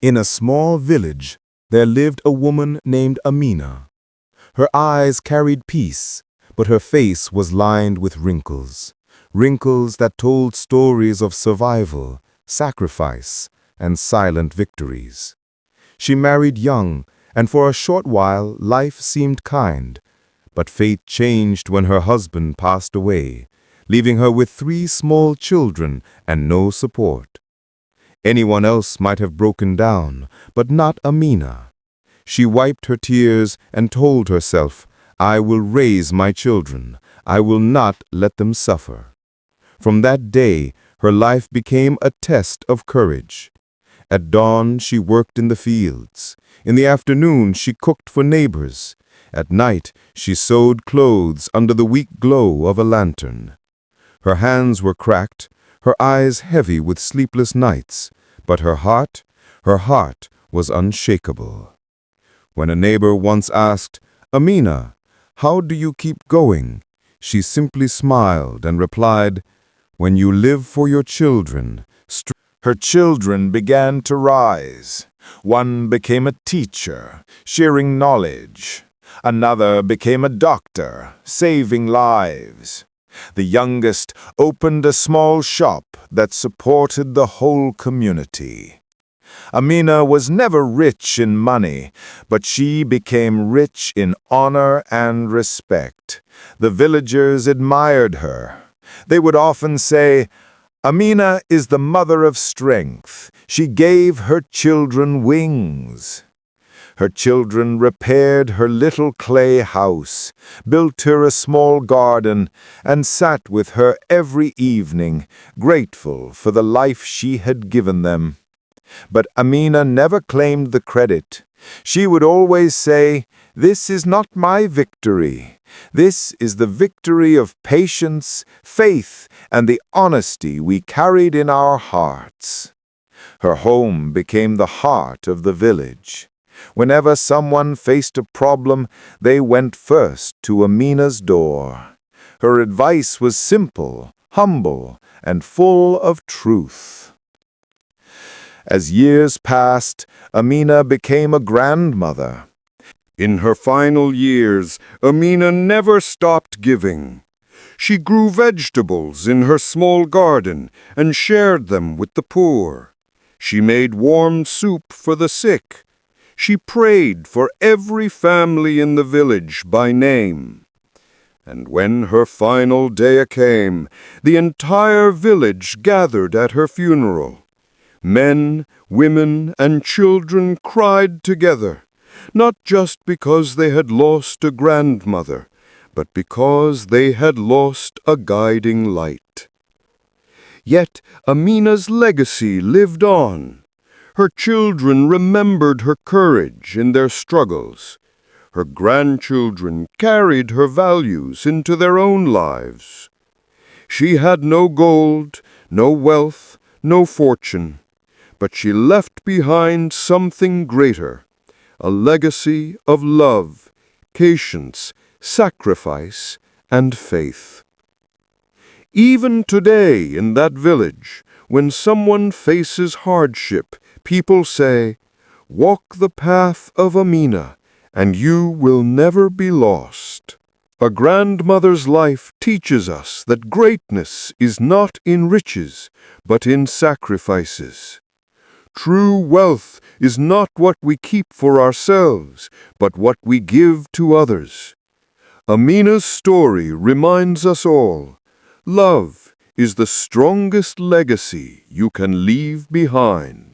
In a small village, there lived a woman named Amina. Her eyes carried peace, but her face was lined with wrinkles, wrinkles that told stories of survival, sacrifice, and silent victories. She married young, and for a short while life seemed kind, but fate changed when her husband passed away, leaving her with 3 small children and no support. Anyone else might have broken down, but not Amina. She wiped her tears and told herself, "I will raise my children. I will not let them suffer." From that day, her life became a test of courage. At dawn, she worked in the fields. In the afternoon, she cooked for neighbors. At night, she sewed clothes under the weak glow of a lantern. Her hands were cracked, her eyes heavy with sleepless nights, but her heart was unshakable. When a neighbor once asked, "Amina, how do you keep going?" she simply smiled and replied, "When you live for your children." Her children began to rise. One became a teacher, sharing knowledge. Another became a doctor, saving lives. The youngest opened a small shop that supported the whole community. Amina was never rich in money, but she became rich in honor and respect. The villagers admired her. They would often say, "Amina is the mother of strength. She gave her children wings." Her children repaired her little clay house, built her a small garden, and sat with her every evening, grateful for the life she had given them. But Amina never claimed the credit. She would always say, "This is not my victory. This is the victory of patience, faith, and the honesty we carried in our hearts." Her home became the heart of the village. Whenever someone faced a problem, they went first to Amina's door. Her advice was simple, humble, and full of truth. As years passed, Amina became a grandmother. In her final years, Amina never stopped giving. She grew vegetables in her small garden and shared them with the poor. She made warm soup for the sick. She prayed for every family in the village by name. And when her final day came, the entire village gathered at her funeral. Men, women, and children cried together, not just because they had lost a grandmother, but because they had lost a guiding light. Yet Amina's legacy lived on. Her children remembered her courage in their struggles. Her grandchildren carried her values into their own lives. She had no gold, no wealth, no fortune, but she left behind something greater, a legacy of love, patience, sacrifice, and faith. Even today in that village, when someone faces hardship, people say, "Walk the path of Amina, and you will never be lost." A grandmother's life teaches us that greatness is not in riches, but in sacrifices. True wealth is not what we keep for ourselves, but what we give to others. Amina's story reminds us all, love is the strongest legacy you can leave behind.